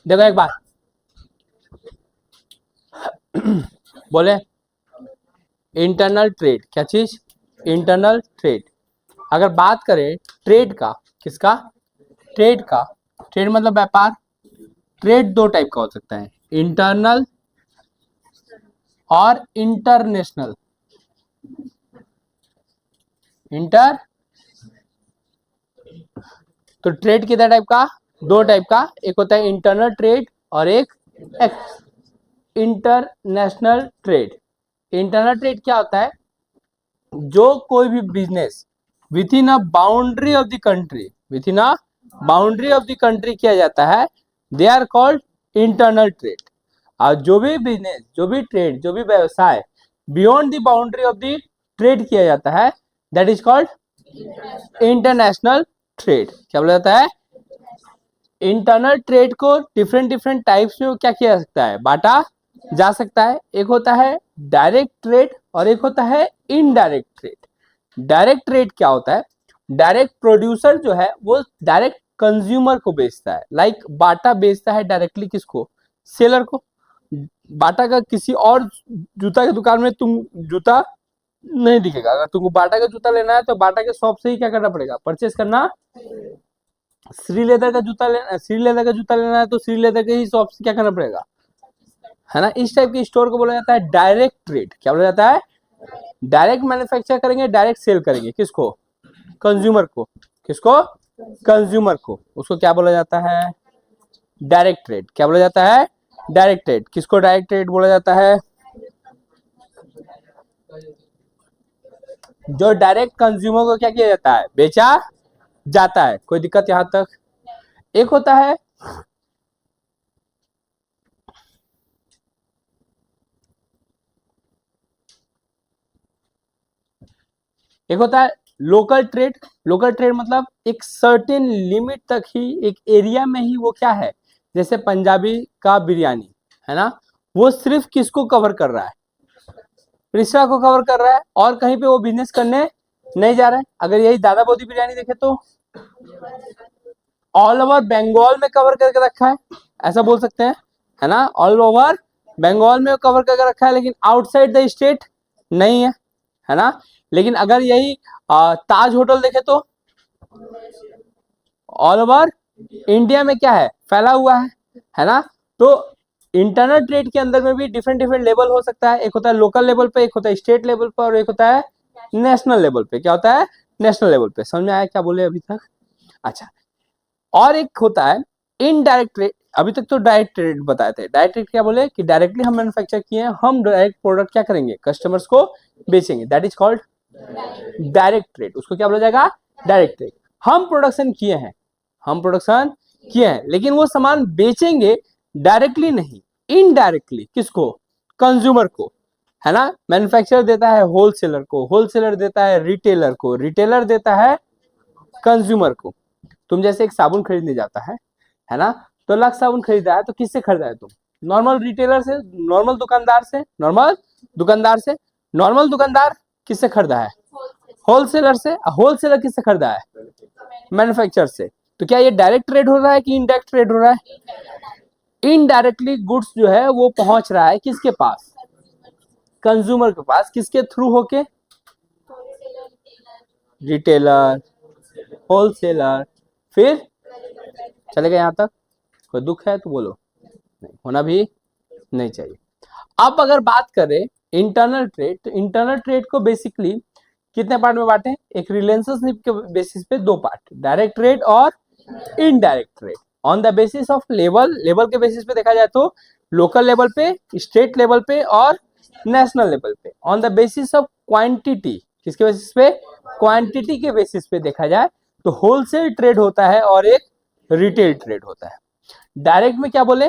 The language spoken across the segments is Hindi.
देखो एक बात बोले, इंटरनल ट्रेड क्या चीज? Internal trade. अगर बात करें ट्रेड का, किसका? ट्रेड का। ट्रेड मतलब व्यापार। ट्रेड दो टाइप का हो सकता है, इंटरनल और इंटरनेशनल। इंटर तो ट्रेड कितना टाइप का? दो टाइप का, एक होता है इंटरनल ट्रेड और एक इंटरनेशनल ट्रेड। इंटरनल ट्रेड क्या होता है? जो कोई भी business within a boundary of the country, within a boundary of the country किया जाता है, they are called internal trade. और जो भी बिजनेस, जो भी ट्रेड, जो भी व्यवसाय beyond the boundary of the trade किया जाता है, that is called international trade. क्या बोला जाता है? इंटरनल ट्रेड को डिफरेंट डिफरेंट टाइप्स में क्या किया जा सकता है? बांटा जा सकता है। एक होता है डायरेक्ट ट्रेड और एक होता है इनडायरेक्ट ट्रेड। डायरेक्ट ट्रेड क्या होता है? डायरेक्ट प्रोड्यूसर जो है वो डायरेक्ट कंज्यूमर को बेचता है। लाइक बाटा बेचता है डायरेक्टली किसको? सेलर को। बाटा का किसी और जूता की दुकान में तुम जूता नहीं दिखेगा। अगर तुमको बाटा का जूता लेना है तो बाटा के शॉप से ही क्या करना पड़ेगा? परचेस करना। श्री लेदर का जूता लेना, श्री लेदर का जूता लेना है तो श्री लेदर के ही शॉप से क्या करना पड़ेगा, है ना? इस टाइप के स्टोर को बोला जाता है डायरेक्ट ट्रेड। क्या बोला जाता है? डायरेक्ट मैन्युफैक्चर करेंगे, डायरेक्ट सेल करेंगे किसको? कंज्यूमर को। किसको? कंज्यूमर को। उसको क्या बोला जाता है? Direct trade. क्या बोला जाता है? Direct trade. किसको डायरेक्ट ट्रेड बोला जाता है? जो डायरेक्ट कंज्यूमर को क्या किया जाता है? बेचा जाता है। कोई दिक्कत यहां तक? एक होता है लोकल ट्रेड। लोकल ट्रेड मतलब एक सर्टेन लिमिट तक ही, एक एरिया में ही वो क्या है, जैसे पंजाबी का बिरयानी है ना, वो सिर्फ किसको कवर कर रहा है? रिश्ता को कवर कर रहा है, और कहीं पे वो बिजनेस करने नहीं जा रहा है। अगर यही दादा बोदी बिरयानी देखे तो ऑल ओवर बंगाल में कवर करके रखा है, ऐसा बोल सकते हैं, है ना? ऑल ओवर बंगाल में कवर करके रखा है, लेकिन आउटसाइड द स्टेट नहीं है ना? लेकिन अगर यही ताज होटल देखे तो ऑल ओवर इंडिया में क्या है? फैला हुआ है ना? तो इंटरनल ट्रेड के अंदर में भी डिफरेंट डिफरेंट लेवल हो सकता है। एक होता है लोकल लेवल पे, एक होता है स्टेट लेवल पर, और एक होता है नेशनल लेवल पे। क्या होता है? नेशनल लेवल पे। समझ में आया क्या बोले अभी तक? अच्छा, और एक होता है इनडायरेक्ट ट्रेड। अभी तक तो डायरेक्ट ट्रेड बताए थे। डायरेक्ट ट्रेड क्या बोले कि डायरेक्टली हम मैन्युफैक्चर किए हैं, हम डायरेक्ट प्रोडक्ट क्या करेंगे? कस्टमर्स को बेचेंगे, that is called direct trade. उसको क्या बोला जाएगा? Direct trade. हम प्रोडक्शन किए हैं, हम प्रोडक्शन किए हैं, लेकिन वो सामान बेचेंगे डायरेक्टली नहीं, इनडायरेक्टली। किसको? कंज्यूमर को, है ना? मैन्युफैक्चरर देता है होलसेलर को, होलसेलर देता है रिटेलर को, रिटेलर देता है कंज्यूमर को। तुम जैसे एक साबुन खरीदने जाता है ना? तो लक्स साबुन खरीदा है तो किससे खरीदा है तुम? नॉर्मल रिटेलर से, नॉर्मल दुकानदार से, नॉर्मल दुकानदार से। नॉर्मल दुकानदार किससे खरीदा है? होलसेलर से। होलसेलर किससे खरीदा है? मैन्युफैक्चरर से। तो क्या ये डायरेक्ट ट्रेड हो रहा है कि इनडायरेक्ट ट्रेड हो रहा है? इनडायरेक्टली गुड्स जो है वो पहुंच रहा है किसके पास? कंज्यूमर के पास। किसके थ्रू होके? रिटेलर, होलसेलर, फिर चलेगा यहां तक? कोई दुख है तो बोलो, नहीं होना भी नहीं चाहिए। अब अगर बात करें इंटरनल ट्रेड, तो इंटरनल ट्रेड को बेसिकली कितने पार्ट में बांटे? एक रिलेशनशिप के बेसिस पे दो पार्ट, डायरेक्ट ट्रेड और indirect trade. On the basis of level, level के बेसिस पे देखा जाए तो लोकल लेवल पे, स्टेट लेवल पे और नेशनल लेवल पे। On the basis of quantity, किसके बेसिस पे? क्वांटिटी के बेसिस पे देखा जाए तो होलसेल ट्रेड होता है और एक रिटेल ट्रेड होता है। डायरेक्ट में क्या बोले?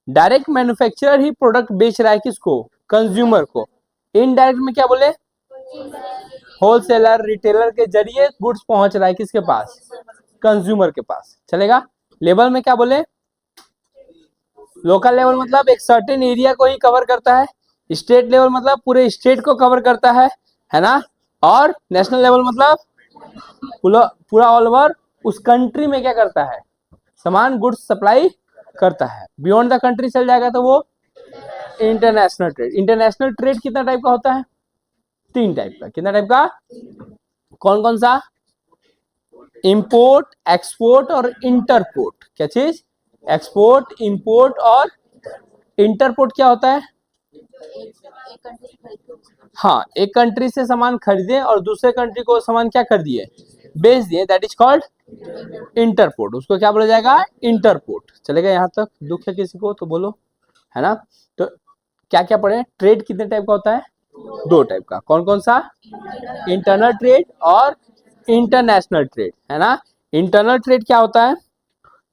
डायरेक्ट मैन्युफैक्चरर ही प्रोडक्ट बेच रहा है किसको? कंज्यूमर को। इनडायरेक्ट में क्या बोले? होलसेलर, रिटेलर के जरिए गुड्स पहुंच रहा है किसके पास? कंज्यूमर के पास। चलेगा? लेवल में क्या बोले? लोकल लेवल मतलब एक सर्टेन एरिया को ही कवर करता है। स्टेट लेवल मतलब पूरे स्टेट को कवर करता है ना? और नेशनल लेवल मतलब पूरा ऑल ओवर उस कंट्री में क्या करता है? सामान, गुड्स सप्लाई करता है। बियॉन्ड द कंट्री चल जाएगा तो वो इंटरनेशनल ट्रेड। इंटरनेशनल ट्रेड कितना टाइप का होता है? 3 टाइप का। कितना टाइप का? कौन कौन सा? इंपोर्ट, एक्सपोर्ट और इंटरपोर्ट। क्या चीज? एक्सपोर्ट, इंपोर्ट और इंटरपोर्ट। क्या होता है? हाँ, एक कंट्री से सामान खरीदे और दूसरे कंट्री को सामान क्या कर दिए? बेच दिए, दैट इज कॉल्ड इंटरपोर्ट। उसको क्या बोला जाएगा? इंटरपोर्ट। चलेगा यहाँ तक? दुख है किसी को तो बोलो, है ना? तो क्या क्या पढ़े? ट्रेड कितने टाइप का होता है? 2 टाइप का। कौन कौन सा? इंटरनल ट्रेड और इंटरनेशनल ट्रेड, है ना? इंटरनल ट्रेड क्या होता है?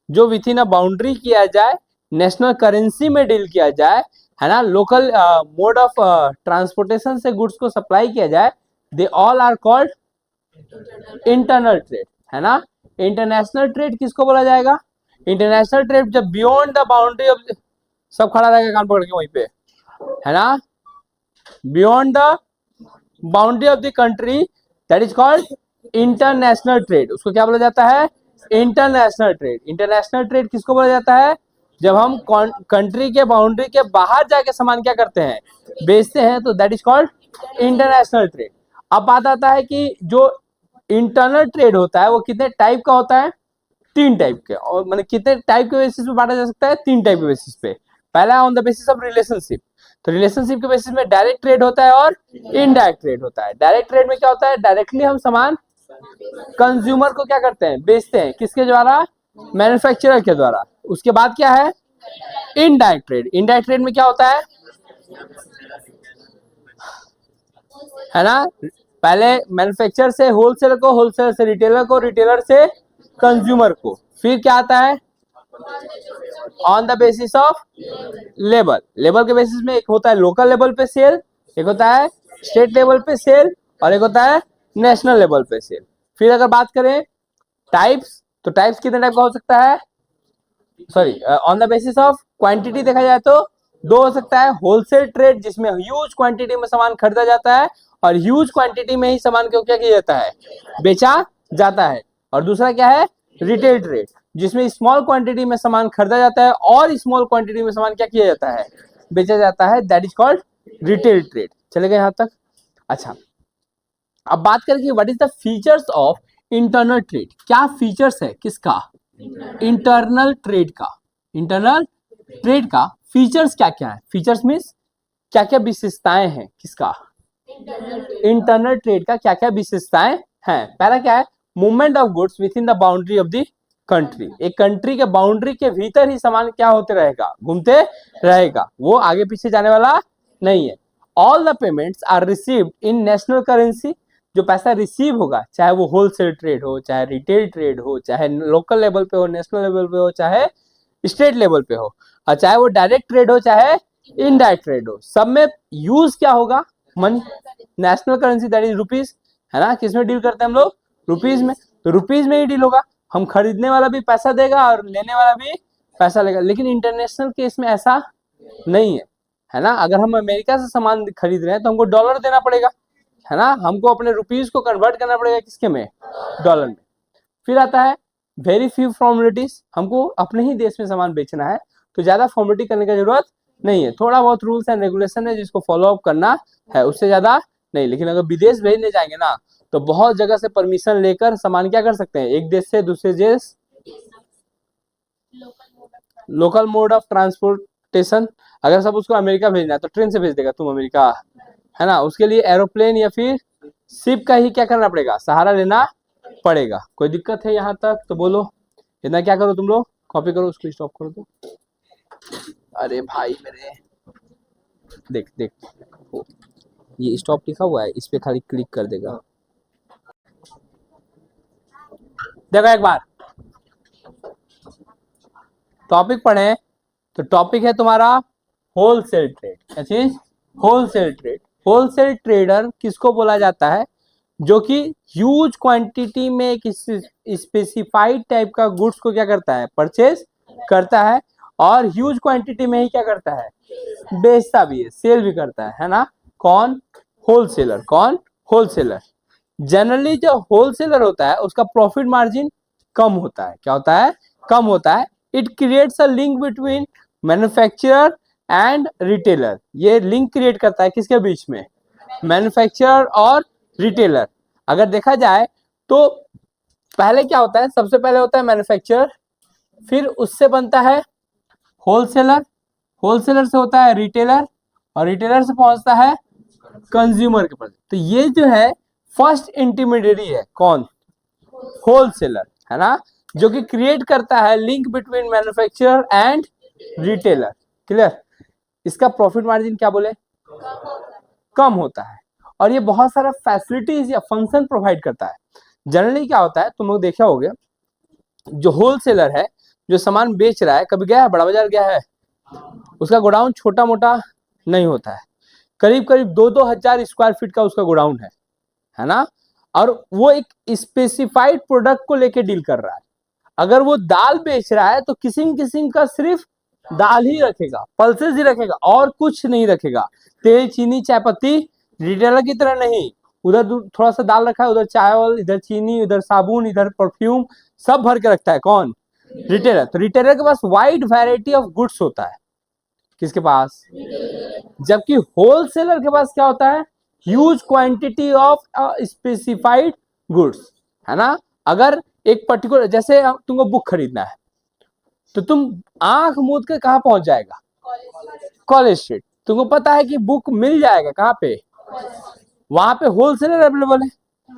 जो विथ इन अ बाउंड्री किया जाए, नेशनल करेंसी में डील किया जाए, है ना? लोकल मोड ऑफ ट्रांसपोर्टेशन से गुड्स को सप्लाई किया जाए, they all are called internal trade, है ना? इंटरनेशनल ट्रेड किसको बोला जाएगा? इंटरनेशनल ट्रेड जब बियॉन्ड द बाउंड्री ऑफ, सब खड़ा रहेगा कान पकड़ के वहीं पे, है ना? Beyond the boundary of the country, that is called international trade. उसको क्या बोला जाता है? International trade. इंटरनेशनल ट्रेड किसको बोला जाता है? जब हम कंट्री के बाउंड्री के बाहर जाके सामान क्या करते हैं? बेचते हैं, तो that is called international trade. अब बात आता है कि जो इंटरनल ट्रेड होता है वो कितने टाइप का होता है? 3 टाइप के। और मतलब कितने टाइप के बेसिस पे बांटा जा सकता है? 3 टाइप के बेसिस पे। पहला on the basis of relationship. तो रिलेशनशिप के बेसिस में डायरेक्ट ट्रेड होता है और इनडायरेक्ट ट्रेड होता है। डायरेक्ट ट्रेड में क्या होता है? डायरेक्टली हम सामान कंज्यूमर को क्या करते हैं? बेचते हैं। किसके द्वारा? मैन्युफैक्चरर के द्वारा। उसके बाद क्या है? Indirect trade. इनडायरेक्ट ट्रेड में क्या होता है ना? पहले मैन्युफैक्चरर से होलसेलर को, होलसेलर से रिटेलर को, रिटेलर से कंज्यूमर को। फिर क्या आता है? On the basis of level. Level के बेसिस में एक होता है लोकल लेवल पे सेल, एक होता है स्टेट लेवल पे सेल और एक होता है नेशनल लेवल पे सेल। फिर अगर बात करें टाइप्स, तो टाइप्स कितने टाइप का हो सकता है? Sorry, on the basis of quantity देखा जाए तो 2 हो सकता है। होलसेल ट्रेड जिसमें ह्यूज क्वांटिटी में सामान खरीदा जाता है और ह्यूज क्वांटिटी में ही सामान को क्या किया जाता है? बेचा जाता है। और दूसरा क्या है? रिटेल ट्रेड, जिसमें स्मॉल क्वांटिटी में सामान खरीदा जाता है और स्मॉल क्वांटिटी में सामान क्या किया जाता है? बेचा जाता है, that is called retail trade. चलेगा यहाँ तक? अच्छा, अब बात करें कि what is the features of internal trade. क्या फीचर्स है किसका? इंटरनल ट्रेड का। इंटरनल ट्रेड का फीचर्स क्या क्या है? फीचर्स मीन्स क्या क्या विशेषताएं हैं किसका? इंटरनल ट्रेड का क्या क्या विशेषताएं हैं? पहला क्या है? Movement of goods with in the boundary of the country. एक कंट्री के बाउंड्री के भीतर ही सामान क्या होते रहेगा? घूमते रहेगा, वो आगे पीछे जाने वाला नहीं है। All the payments are received in national currency. जो पैसा रिसीव होगा, चाहे वो होलसेल ट्रेड हो, चाहे रिटेल ट्रेड हो, चाहे लोकल लेवल पे हो, नेशनल लेवल पे हो, चाहे स्टेट लेवल पे हो, और चाहे वो डायरेक्ट ट्रेड हो चाहे इनडायरेक्ट ट्रेड हो, सब में यूज क्या होगा? Money. National currency that is rupees, है ना? किसमें डील करते हैं हम लोग? रुपीज में। तो रुपीज में ही डील होगा। हम खरीदने वाला भी पैसा देगा और लेने वाला भी पैसा लेगा। लेकिन इंटरनेशनल केस में ऐसा नहीं है ना? अगर हम अमेरिका से सामान खरीद रहे हैं तो हमको डॉलर देना पड़ेगा, है ना? हमको अपने रुपीज को कन्वर्ट करना पड़ेगा किसके में? डॉलर में। फिर आता है वेरी फ्यू फॉर्मेलिटीज। हमको अपने ही देश में सामान बेचना है तो ज्यादा फॉर्मेलिटी करने की जरूरत नहीं है। थोड़ा बहुत रूल्स एंड रेगुलेशन है जिसको फॉलो अप करना है, उससे ज्यादा नहीं। लेकिन अगर विदेश भेजने जाएंगे ना तो बहुत जगह से परमिशन लेकर सामान क्या कर सकते हैं? एक देश से दूसरे देश, लोकल मोड ऑफ ट्रांसपोर्टेशन। अगर सब उसको अमेरिका भेजना है तो ट्रेन से भेज देगा तुम अमेरिका, है ना? उसके लिए एरोप्लेन या फिर शिप का ही क्या करना पड़ेगा? सहारा लेना पड़ेगा। कोई दिक्कत है यहाँ तक तो बोलो। इतना क्या करो तुम लोग? कॉपी करो, उसको स्टॉप करो। तो अरे भाई मेरे, देख देख, ये स्टॉप लिखा हुआ है, इस पे खाली क्लिक कर देगा। देखो एक बार टॉपिक पढ़े तो टॉपिक है तुम्हारा होलसेल ट्रेड। क्या चीज? Wholesale trade. होलसेल ट्रेडर किसको बोला जाता है? जो कि ह्यूज क्वांटिटी में एक स्पेसिफाइड टाइप का गुड्स को क्या करता है? परचेज करता है और ह्यूज क्वांटिटी में ही क्या करता है? बेचता भी है, सेल भी करता है ना? कौन? होलसेलर। कौन? होलसेलर। जनरली जो होलसेलर होता है उसका प्रॉफिट मार्जिन कम होता है। क्या होता है? कम होता है। It creates a link between manufacturer and retailer. ये लिंक क्रिएट करता है किसके बीच में, मैन्युफैक्चरर और रिटेलर। अगर देखा जाए तो पहले क्या होता है, सबसे पहले होता है मैन्युफैक्चरर, फिर उससे बनता है होलसेलर, होलसेलर से होता है रिटेलर, और रिटेलर से पहुंचता है कंज्यूमर के पास। तो ये जो है फर्स्ट इंटरमीडिएरी है, कौन, होलसेलर, है ना, जो कि क्रिएट करता है link between manufacturer and retailer. Clear. इसका प्रॉफिट मार्जिन क्या बोले, कम होता है, और ये बहुत सारा फैसिलिटीज या फंक्शन प्रोवाइड करता है। जनरली क्या होता है, तुम लोग देखा होगे, जो होलसेलर है, जो सामान बेच रहा है, कभी गया है बड़ा बाजार, गया है, उसका गोडाउन छोटा मोटा नहीं होता है, करीब करीब 2-2 हजार स्क्वायर फीट का उसका गोडाउन है ना, और वो एक स्पेसिफाइड प्रोडक्ट को लेके डील कर रहा है। अगर वो दाल बेच रहा है तो किस्म किस्म का सिर्फ दाल ही रखेगा, पल्सेस ही रखेगा, और कुछ नहीं रखेगा। तेल, चीनी, चाय पत्ती रिटेलर की तरह नहीं, उधर थोड़ा सा दाल रखा है, उधर चावल, इधर चीनी, इधर साबुन, इधर परफ्यूम, सब भर के रखता है कौन, रिटेलर। तो रिटेलर के पास वाइड वैरायटी ऑफ गुड्स होता है, किसके पास, जबकि होलसेलर के पास क्या होता है, huge quantity of specified goods, है ना। अगर एक पर्टिकुलर, जैसे तुमको बुक खरीदना है, तो तुम आंख मूंद के कहाँ पहुंच जाएगा, कॉलेज स्ट्रीट। तुमको पता है कि बुक मिल जाएगा कहाँ पे, वहां पे होलसेलर अवेलेबल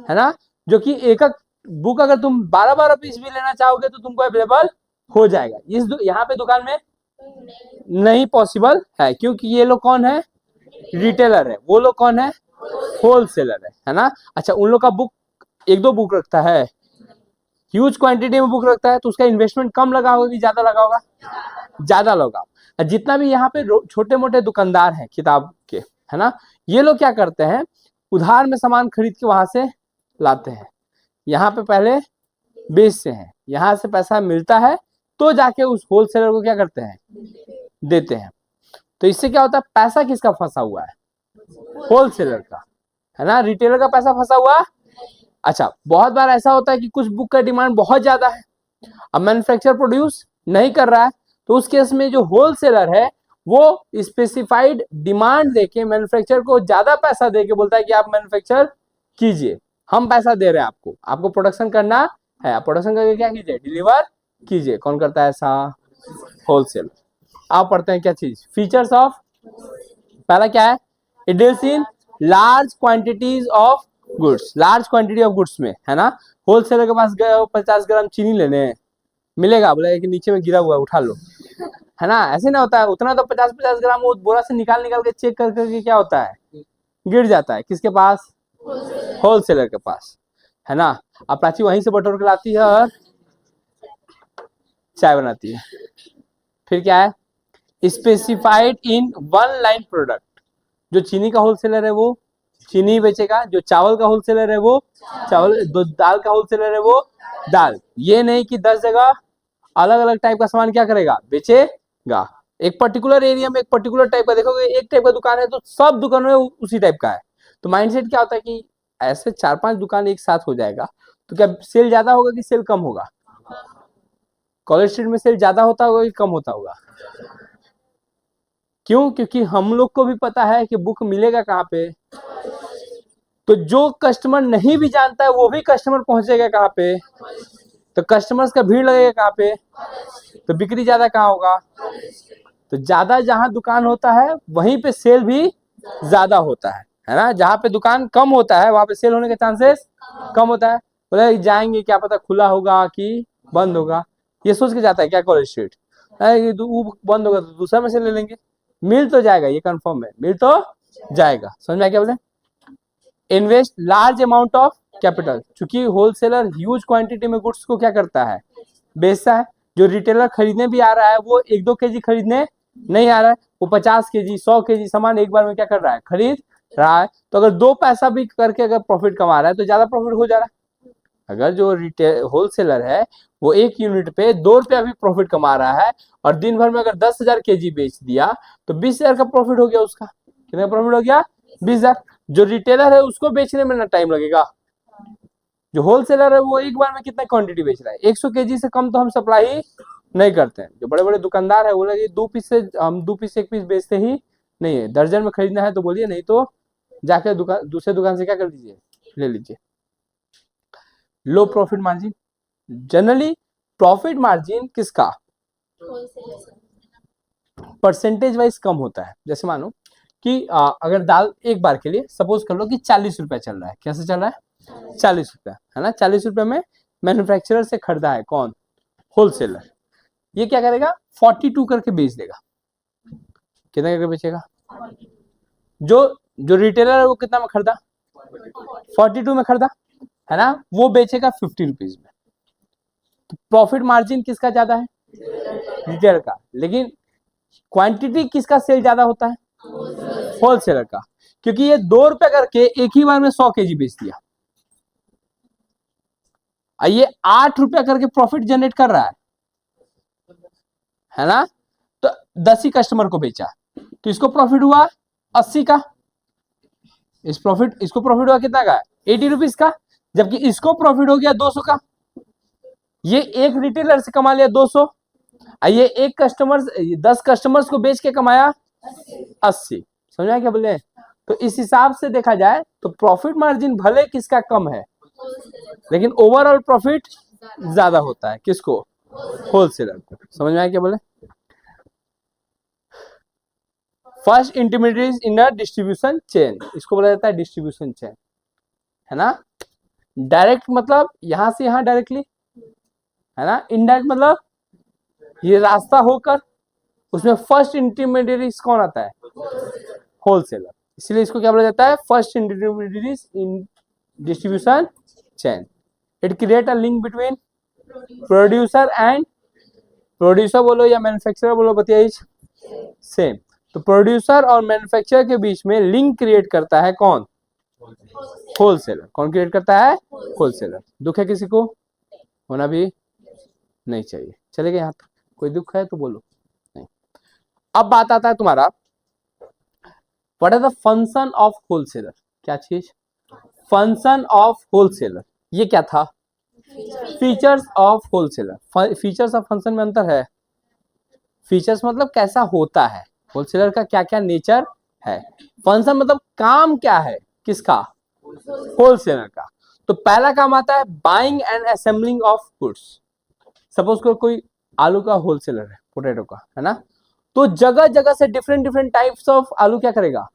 है ना, जो कि एक एक बुक अगर तुम 12-12 पीस भी लेना चाहोगे तो तुमको अवेलेबल हो जाएगा। यहाँ पे दुकान में नहीं पॉसिबल है, क्योंकि ये लोग कौन है, रिटेलर है, वो लोग कौन है, होलसेलर है ना। अच्छा, उन लोग का बुक 1-2 बुक रखता है, ह्यूज क्वांटिटी में बुक रखता है, तो उसका इन्वेस्टमेंट कम लगा होगा कि ज्यादा लगा होगा, ज्यादा लगा। जितना भी यहाँ पे छोटे मोटे दुकानदार हैं किताब के, है ना, ये लोग क्या करते हैं, उधार में सामान खरीद के वहां से लाते हैं, यहाँ पे पहले बेचते हैं, यहाँ से पैसा मिलता है तो जाके उस होलसेलर को क्या करते हैं, देते हैं। तो इससे क्या होता है, पैसा किसका फंसा हुआ है, होलसेलर का, है ना, रिटेलर का पैसा फंसा हुआ। अच्छा, बहुत बार ऐसा होता है कि कुछ बुक का डिमांड बहुत ज्यादा है, अब मैन्युफैक्चरर प्रोड्यूस नहीं कर रहा है, तो उस केस में जो होलसेलर है वो स्पेसिफाइड डिमांड देके मैन्युफैक्चरर को ज्यादा पैसा देके बोलता है कि आप मैन्युफैक्चर कीजिए, हम पैसा दे रहे हैं आपको, आपको प्रोडक्शन करना है, प्रोडक्शन करके क्या कीजिए, डिलीवर कीजिए। कौन करता है ऐसा, होलसेल। आप पढ़ते हैं क्या चीज, फीचर्स ऑफ, पहला क्या है, it deals in large quantities of goods, large quantity of goods में, है ना। होलसेलर के पास गए 50 ग्राम चीनी लेने हैं, मिलेगा, बोला कि नीचे में गिरा हुआ उठा लो, है ना, ऐसे ना होता है, उतना तो 50-50 ग्राम वो बोरा से निकाल के चेक कर करके क्या होता है, गिर जाता है, किसके पास, होलसेलर के पास, है ना। अब प्राची वहीं से बटोर के लाती है और चाय बनाती है। फिर क्या है, specified in one line product, जो चीनी का होलसेलर है वो चीनी बेचेगा, जो चावल का होलसेलर है वो चावल, दाल का होलसेलर है वो दाल। ये नहीं कि 10 जगह अलग अलग टाइप का सामान क्या करेगा, बेचेगा। एक पर्टिकुलर एरिया में एक पर्टिकुलर टाइप का, देखोगे एक टाइप का दुकान है तो सब दुकानों में उसी टाइप का है। तो माइंडसेट क्या होता है कि ऐसे 4-5 दुकान एक साथ हो जाएगा तो क्या सेल ज्यादा होगा कि सेल कम होगा, कॉलेज स्ट्रीट में सेल ज्यादा होता होगा कि कम होता होगा, क्यों, क्योंकि हम लोग को भी पता है कि बुक मिलेगा कहाँ पे, तो जो कस्टमर नहीं भी जानता है वो भी कस्टमर पहुंचेगा कहाँ पे, तो कस्टमर्स का भीड़ लगेगा कहाँ पे, तो बिक्री ज्यादा कहाँ होगा, तो ज्यादा जहां दुकान होता है वहीं पे सेल भी ज्यादा होता है ना। जहां पे दुकान कम होता है वहां पे सेल होने के चांसेस कम होता है। बोले जाएंगे, क्या पता खुला होगा कि बंद होगा, ये सोच के जाता है क्या कॉलेज स्ट्रीट, बंद होगा तो दूसरा में से ले लेंगे, मिल तो जाएगा, ये कंफर्म है, मिल तो जाएगा। समझ में क्या बोले, invest large amount of capital, चूंकि होलसेलर ह्यूज क्वांटिटी में गुड्स को क्या करता है, बेचता है। जो रिटेलर खरीदने भी आ रहा है वो 1-2 केजी खरीदने नहीं आ रहा है, वो 50 केजी 100 केजी सामान एक बार में क्या कर रहा है, खरीद रहा है। तो अगर 2 पैसा भी करके अगर प्रॉफिट कमा रहा है तो ज्यादा प्रॉफिट हो जा रहा है। अगर जो रिटेल होलसेलर है वो 1 यूनिट पे 2 रुपया भी प्रॉफिट कमा रहा है और दिन भर में अगर 10,000 केजी बेच दिया तो 20,000 का प्रॉफिट हो गया उसका। कितना प्रॉफिट हो गया, 20,000। जो रिटेलर है उसको बेचने में ना टाइम लगेगा, जो होलसेलर है वो एक बार में कितना क्वांटिटी बेच रहा है, 100 केजी से कम तो हम सप्लाई नहीं करते हैं। जो बड़े बड़े दुकानदार है बोले दो पीस से हम 2 पीस 1 पीस बेचते ही नहीं है, दर्जन में खरीदना है तो बोलिए, नहीं तो जाकर दुकान दूसरे दुकान से क्या कर लीजिए, ले लीजिए। Low profit margin, generally profit margin किसका परसेंटेज वाइज कम होता है। जैसे मानो कि अगर दाल एक बार के लिए सपोज कर लो कि 40 रुपया चल रहा है, कैसे चल रहा है 40 रुपया, है ना। 40 रुपये में मैन्युफैक्चरर से खरीदा है कौन, होलसेलर। ये क्या करेगा 42 करके बेच देगा। कितना करके बेचेगा, जो जो रिटेलर है वो कितना में खरीदा 42 में खरीदा, है ना, वो बेचेगा 50 रुपीज में। तो प्रॉफिट मार्जिन किसका ज्यादा है, रिटेलर का, लेकिन क्वांटिटी किसका सेल ज्यादा होता है, होलसेलर का, क्योंकि ये 2 रुपए करके एक ही बार में 100 केजी बेच दिया। ये 8 रुपया करके प्रॉफिट जनरेट कर रहा है ना। तो 10 ही कस्टमर को बेचा, तो इसको प्रॉफिट हुआ 80 का, इसको प्रॉफिट हुआ कितना का 80 रुपीज का, जबकि इसको प्रॉफिट हो गया 200 का। ये एक रिटेलर से कमा लिया 200, ये एक कस्टमर 10 कस्टमर्स को बेच के कमाया 80। समझा क्या बोले। तो इस हिसाब से देखा जाए तो प्रॉफिट मार्जिन भले किसका कम है, लेकिन ओवरऑल प्रॉफिट ज्यादा होता है किसको, होलसेलर को। समझ में आया क्या बोले। First intermediate in a distribution chain, इसको बोला जाता है डिस्ट्रीब्यूशन चेन, है ना। डायरेक्ट मतलब यहां से यहां डायरेक्टली, है ना। इनडायरेक्ट मतलब ये रास्ता होकर, उसमें फर्स्ट इंटरमीडिएट कौन आता है, होलसेलर। इसलिए इसको क्या बोला जाता है, first intermediate in distribution chain. It create a link between producer and, producer बोलो या मैन्युफैक्चरर बोलो, बताइए सेम। तो प्रोड्यूसर और मैन्युफैक्चरर के बीच में लिंक क्रिएट करता है कौन, होलसेलर। कौन क्रिएट करता है, होलसेलर। दुख है किसी को, होना भी नहीं चाहिए। चलेगा यहाँ तक, कोई दुख है तो बोलो नहीं। अब बात आता है तुम्हारा what is the function of wholesaler. क्या चीज, फंक्शन ऑफ होलसेलर। ये क्या था, features of wholesaler. Features of function में अंतर है। फीचर्स मतलब कैसा होता है, होलसेलर का क्या क्या नेचर है। फंक्शन मतलब काम क्या है किसका, होलसेलर का। तो पहला काम आता है buying and assembling of goods. Suppose करो कोई आलू का होलसेलर है, पोटैटो का, है ना। तो जगह जगह से डिफरेंट डिफरेंट टाइप्स ऑफ आलू क्या करेगा,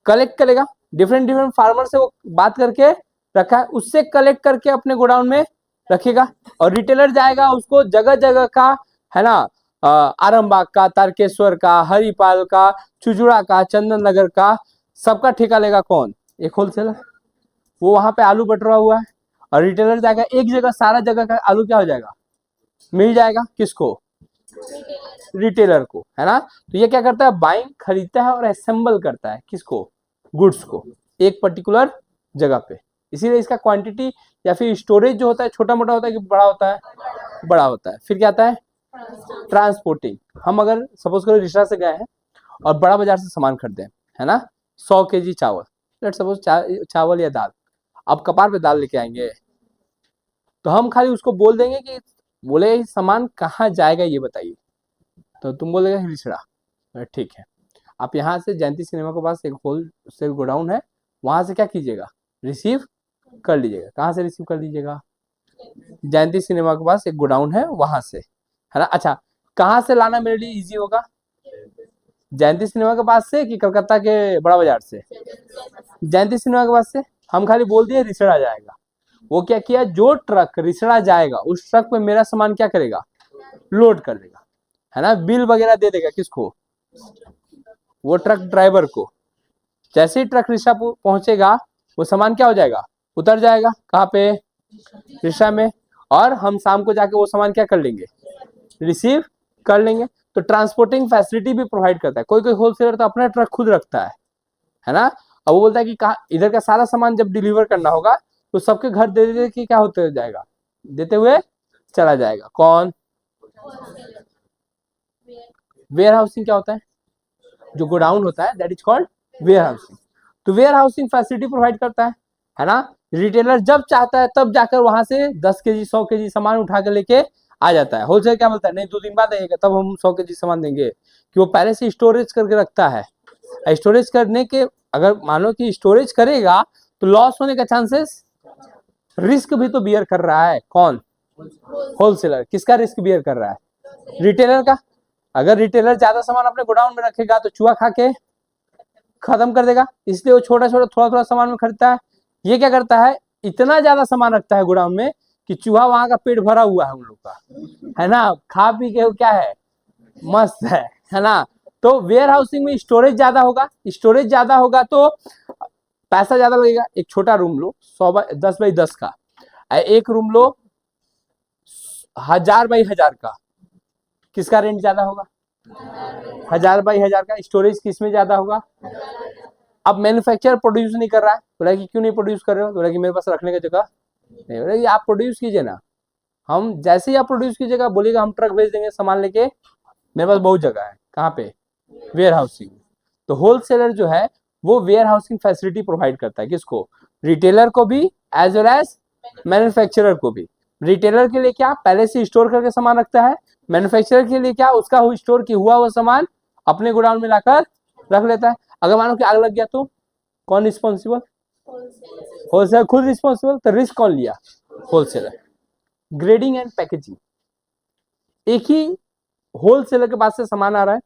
कलेक्ट करेगा। डिफरेंट डिफरेंट फार्मर से वो बात करके रखा है, उससे कलेक्ट करके अपने गोडाउन में रखेगा। और रिटेलर जाएगा उसको जगह जगह का, है ना, आरामबाग का, तारकेश्वर का, हरिपाल का, चुचुड़ा का, चंदन नगर का, सबका ठेका लेगा कौन, एक होलसेलर। वो वहां पे आलू बटरा हुआ है, और रिटेलर जाएगा एक जगह, सारा जगह का आलू क्या हो जाएगा, मिल जाएगा किसको, रिटेलर को, है ना। तो ये क्या करता है, बाइंग खरीदता है और असेंबल करता है किसको, गुड्स को, एक पर्टिकुलर जगह पे। इसीलिए इसका क्वांटिटी या फिर स्टोरेज जो होता है छोटा मोटा होता है कि बड़ा होता है, बड़ा होता है। फिर क्या आता है, ट्रांसपोर्टिंग। हम अगर सपोज करो रिश्ता से गए हैं और बड़ा बाजार से सामान खरीदे, है ना, 100 केजी चावल, लेट सपोज चावल या दाल। अब कपार पे दाल लेके आएंगे, तो हम खाली उसको बोल देंगे कि बोले सामान कहाँ जाएगा ये बताइए, तो तुम बोलेगा रिसड़ा। ठीक है, आप यहाँ से जयंती सिनेमा के पास एक होलसेल गोडाउन है, वहां से क्या कीजिएगा, रिसीव कर लीजिएगा। कहाँ से रिसीव कर लीजिएगा, जयंती सिनेमा के पास एक गोडाउन है वहां से, है ना। अच्छा, कहाँ से लाना मेरे लिए इजी होगा, जयंती सिनेमा के पास से कि कलकत्ता के बड़ा बाजार से, जयंती सिनेमा के पास से। हम खाली बोल दिए रिसड़ा जाएगा, वो क्या किया, जो ट्रक रिसड़ा जाएगा उस ट्रक पे मेरा सामान क्या करेगा, लोड कर देगा, है ना। बिल वगैरह दे देगा किसको, वो ट्रक ड्राइवर को। जैसे ही ट्रक रिक्शा पहुंचेगा वो सामान क्या हो जाएगा, उतर जाएगा कहाँ पे, रिक्शा में। और हम शाम को जाके वो सामान क्या कर लेंगे, रिसीव कर लेंगे। तो ट्रांसपोर्टिंग फैसिलिटी भी प्रोवाइड करता है। कोई कोई होलसेलर तो अपना ट्रक खुद रखता है ना। अब वो बोलता है कि कहा इधर का सारा सामान जब डिलीवर करना होगा तो सबके घर दे दे कि क्या होते जाएगा, देते हुए चला जाएगा। कौन, वेयर हाउसिंग क्या होता है, जो गोडाउन होता है that is called warehousing. तो वेयर हाउसिंग फैसिलिटी प्रोवाइड करता है ना। रिटेलर जब चाहता है तब जाकर वहां से 10 केजी 100 केजी सामान उठा कर लेके आ जाता है। होलसेल क्या बोलता है, नहीं 2 दिन बाद आएगा तब हम 100 kg सामान देंगे, कि वो पहले से स्टोरेज करके रखता है। स्टोरेज करने के, अगर मानो कि स्टोरेज करेगा तो लॉस होने का चांसेस, रिस्क भी तो बियर कर रहा है कौन, होलसेलर। किसका रिस्क बियर कर रहा है, रिटेलर का। अगर रिटेलर ज्यादा सामान अपने गोडाउन में रखेगा तो चूहा खा के खत्म कर देगा, इसलिए वो छोटा छोटा थोड़ा थोड़ा सामान में खरीदता है। ये क्या करता है, इतना ज्यादा सामान रखता है गोडाउन में कि चूहा वहां का पेट भरा हुआ है उन लोग का, है ना, खा पी के क्या है, मस्त है ना। तो वेयर हाउसिंग में स्टोरेज ज्यादा होगा, स्टोरेज ज्यादा होगा तो पैसा ज्यादा लगेगा। एक छोटा रूम लो 10x10 का, एक रूम लो 1000x1000 का, किसका रेंट ज्यादा होगा, 1000x1000 का। स्टोरेज किसमें ज्यादा होगा। अब मैन्युफैक्चरर प्रोड्यूस नहीं कर रहा है, बोला कि क्यों नहीं प्रोड्यूस कर रहे हो, बोला कि मेरे पास रखने का जगह नहीं। बोला कि आप प्रोड्यूस कीजिए ना, हम जैसे ही आप प्रोड्यूस कीजिएगा बोलिएगा हम ट्रक भेज देंगे सामान लेके, मेरे पास बहुत जगह है। कहाँ पे, वेयर हाउसिंग। तो होलसेलर जो है वो वेयर हाउसिंग फैसिलिटी प्रोवाइड करता है, किसको, रिटेलर को भी एज वेल एज मैन्युफैक्चरर को भी। रिटेलर के लिए क्या, पहले से स्टोर करके सामान रखता है। मैन्युफैक्चरर के लिए क्या, उसका स्टोर किया हुआ सामान अपने गोडाउन में लाकर रख लेता है। अगर मानो कि आग लग गया तो कौन रिस्पॉन्सिबल, होलसेलर खुद रिस्पॉन्सिबल। तो रिस्क कौन लिया, होलसेलर। ग्रेडिंग एंड पैकेजिंग, एक ही होलसेलर के पास से सामान आ रहा है,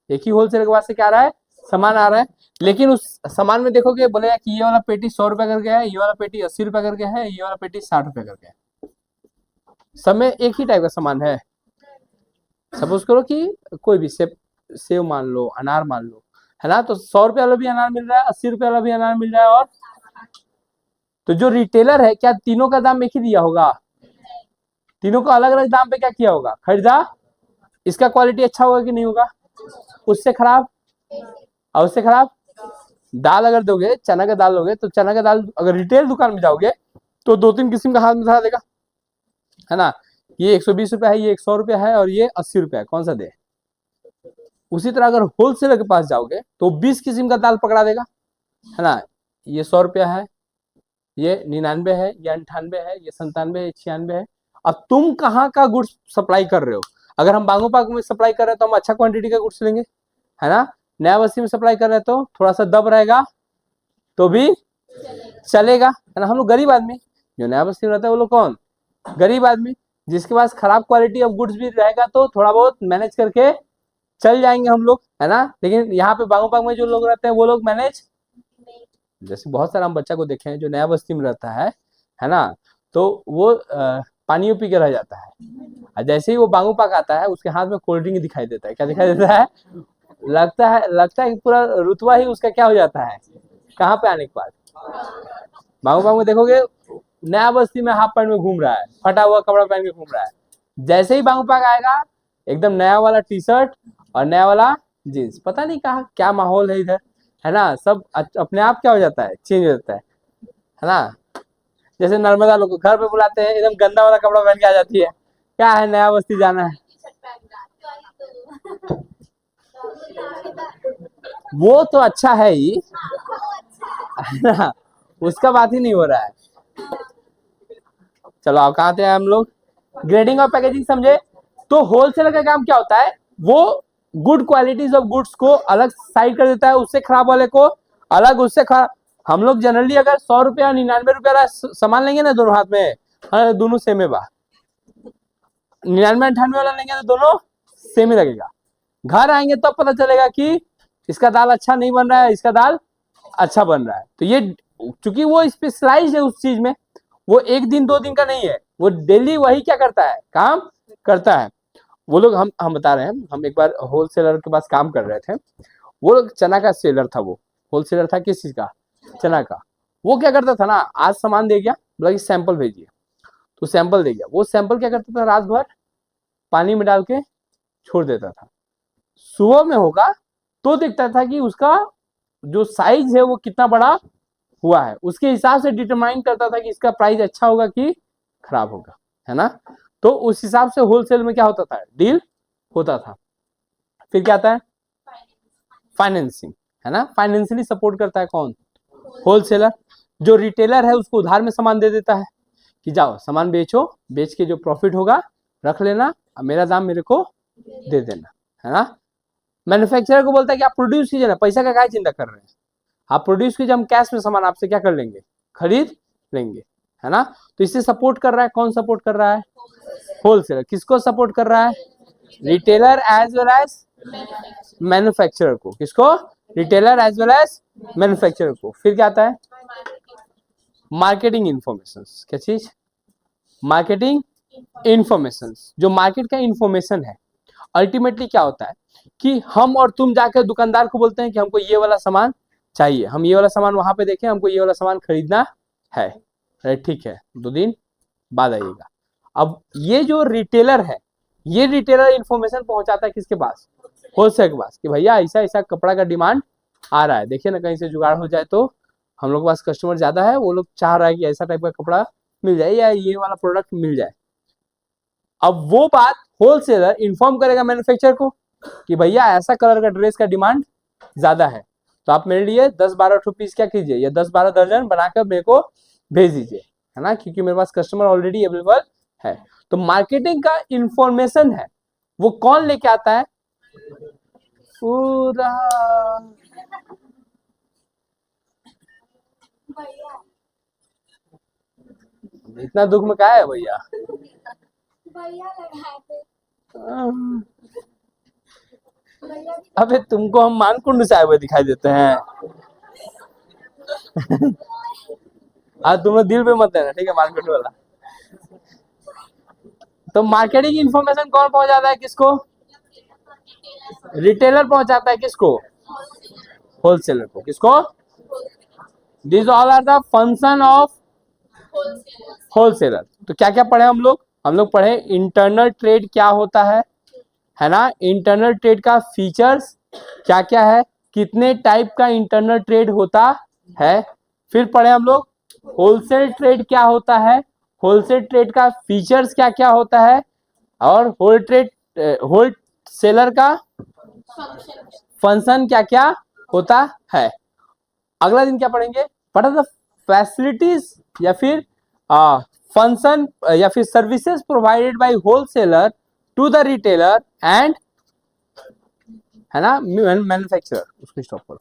एक ही होलसेलर के पास से क्या आ रहा है, सामान आ रहा है, लेकिन उस सामान में देखोगे बोलेगा कि ये वाला पेटी 100 रुपए करके है, ये वाला पेटी 80 रुपए करके है, ये वाला पेटी 60 रुपए करके है। सब में एक ही टाइप का सामान है। सपोज करो कि कोई भी सेव मान लो, अनार मान लो, है ना, तो 100 रुपए वाला भी अनार मिल रहा है, 80 रुपए वाला भी अनार मिल रहा है। और तो जो रिटेलर है, क्या तीनों का दाम एक ही दिया होगा, तीनों को अलग अलग दाम पे क्या किया होगा, खरीदा। इसका क्वालिटी अच्छा होगा कि नहीं होगा, उससे खराब, और उससे खराब। दाल अगर दोगे, चना का दाल लोगे, तो चना का दाल अगर रिटेल दुकान में जाओगे तो 2-3 किस्म का हाथ में धरा देगा, है ना, ये 120 रुपया है, ये 100 रुपया है, और ये 80 रुपया है, कौन सा दे। उसी तरह अगर होलसेलर के पास जाओगे तो 20 किस्म का दाल पकड़ा देगा, है ना, ये 100 रुपया है, ये 99 है, ये 98 है, ये 97 है, ये 96 है। अब तुम कहाँ का गुड्स सप्लाई कर रहे हो। अगर हम बांगो पाक में सप्लाई कर रहे हैं तो हम अच्छा क्वांटिटी का गुड्स लेंगे, है ना। नया बस्ती में सप्लाई कर रहे हैं तो थोड़ा सा दब रहेगा तो भी चलेगा, है ना। हम लोग गरीब आदमी, जो नया बस्ती में रहता है वो लोग कौन, गरीब आदमी, जिसके पास खराब क्वालिटी ऑफ गुड्स भी रहेगा तो थोड़ा बहुत मैनेज करके चल जाएंगे हम लोग, है ना। लेकिन यहाँ पे बांगो पाक में जो लोग रहते हैं वो लोग मैनेज, जैसे बहुत सारा हम बच्चा को देखे हैं जो नया बस्ती में रहता है ना, तो वो पानी पी के रह जाता है, और जैसे ही वो बांगो पाक आता है उसके हाथ में कोल्ड ड्रिंक दिखाई देता है। क्या दिखाई देता है, लगता है कि पूरा रुतबा ही उसका क्या हो जाता है, कहाँ पे आने के बाद। बांगो पाक में देखोगे नया बस्ती में हाफ पैंट में घूम रहा है, फटा हुआ कपड़ा पहन के घूम रहा है। जैसे ही बांगो पाक आएगा एकदम नया वाला टी शर्ट और नया वाला जीन्स, पता नहीं कहा क्या माहौल है इधर, है ना। सब अपने आप क्या हो जाता है, चेंज हो जाता है ना। जैसे नर्मदा लोग को घर पे बुलाते हैं, एकदम गंदा वाला कपड़ा पहन के आ जाती है, क्या है नया बस्ती जाना है। वो तो अच्छा है ही, है ना, उसका बात ही नहीं हो रहा है। चलो आप कहाँ थे हम लोग, ग्रेडिंग और पैकेजिंग समझे। तो होलसेलर का काम क्या होता है, वो गुड क्वालिटीज ऑफ गुड्स को अलग साइड कर देता है, उससे खराब वाले को अलग, उससे खराब। हम लोग जनरली अगर 100 रुपया 99 रुपया सामान लेंगे ना दोनों हाथ में, दोनों सेम है, 99 98 वाला लेंगे तो दोनों सेम ही लगेगा। घर आएंगे तब तो पता चलेगा कि इसका दाल अच्छा नहीं बन रहा है, इसका दाल अच्छा बन रहा है। तो ये चूंकि वो स्पेशलाइज है उस चीज में, वो 1 दिन 2 दिन का नहीं है, वो डेली वही क्या करता है, काम करता है। वो लोग हम बता रहे हैं, हम एक बार होलसेलर के पास काम कर रहे थे। वो लोग चना का सेलर था, वो होलसेलर था किस चीज का, चना का। वो क्या करता था ना, आज सामान दे गया, बोला कि सैंपल भेजिए, तो सैंपल दे गया। वो सैंपल क्या करता था, रात भर पानी में डाल के छोड़ देता था। सुबह में होगा तो देखता था कि उसका जो साइज है वो कितना बड़ा हुआ है, उसके हिसाब से डिटरमाइन करता था कि इसका प्राइस अच्छा होगा कि खराब होगा, है ना। तो उस हिसाब से होलसेल में क्या होता था, डील होता था। फिर क्या आता है, फाइनेंसिंग, है ना। फाइनेंशियली सपोर्ट करता है कौन, होलसेलर। जो रिटेलर है उसको उधार में सामान दे देता है कि जाओ सामान बेचो, बेच के जो प्रॉफिट होगा रख लेना, मेरा दाम मेरे को दे देना, है ना। मैन्युफैक्चरर को बोलता है कि आप प्रोड्यूस कीजिए ना, पैसा का क्या चिंता कर रहे हैं, आप प्रोड्यूस कीजिए, हम कैश में सामान आपसे क्या कर लेंगे, खरीद लेंगे, है ना। तो इससे सपोर्ट कर रहा है, कौन सपोर्ट कर रहा है, होलसेलर। किसको सपोर्ट कर रहा है, retailer as well as manufacturer को। किसको, retailer as well as manufacturer को। फिर क्या आता है, मार्केटिंग इंफॉर्मेशन। क्या चीज, मार्केटिंग इंफॉर्मेशन। जो मार्केट का इंफॉर्मेशन है, अल्टीमेटली क्या होता है कि हम और तुम जाकर दुकानदार को बोलते हैं कि हमको ये वाला सामान चाहिए, हम ये वाला सामान वहां पे देखें, हमको ये वाला सामान खरीदना है, अरे ठीक है 2 दिन बाद आइएगा। अब ये जो रिटेलर है, ये रिटेलर इंफॉर्मेशन पहुंचाता है किसके पास, होलसेलर के पास, कि भैया ऐसा ऐसा कपड़ा का डिमांड आ रहा है, देखिए ना कहीं से जुगाड़ हो जाए तो, हम लोग के पास कस्टमर ज्यादा है, वो लोग चाह रहा है कि ऐसा टाइप का कपड़ा मिल जाए या ये वाला प्रोडक्ट मिल जाए। अब वो बात होलसेलर इन्फॉर्म करेगा मैन्युफैक्चरर को कि भैया ऐसा कलर का ड्रेस का डिमांड ज्यादा है, तो आप मेरे लिए 10-12 पीस क्या कीजिए, या 10-12 दर्जन बनाकर मेरे को भेज दीजिए, है ना, क्योंकि मेरे पास कस्टमर ऑलरेडी अवेलेबल है। तो मार्केटिंग का इंफॉर्मेशन है वो कौन लेके आता है, पूरा इतना दुख में क्या है भैया, अबे तुमको हम मानकुंड से आए हुए दिखाई देते हैं। आज तुम लोग दिल पे मत देना, ठीक है, मार्केट वाला। तो मार्केटिंग इंफॉर्मेशन कौन पहुंचाता है किसको, रिटेलर पहुंचाता है किसको, होलसेलर को। किसको, this all are the function of wholesaler. तो क्या क्या पढ़े हम लोग पढ़े इंटरनल ट्रेड क्या होता है ना, इंटरनल ट्रेड का फीचर्स क्या क्या है, कितने टाइप का इंटरनल ट्रेड होता है। फिर पढ़े हम लोग होलसेल ट्रेड क्या होता है, होलसेल ट्रेड का फीचर्स क्या क्या होता है, और होलसेलर का फंक्शन क्या क्या होता है। अगला दिन क्या पढ़ेंगे, व्हाट आर द फैसिलिटीज या फिर फंक्शन या फिर services provided by wholesaler to the retailer and, है ना, मैन्युफैक्चरर। उसको स्टॉप करो।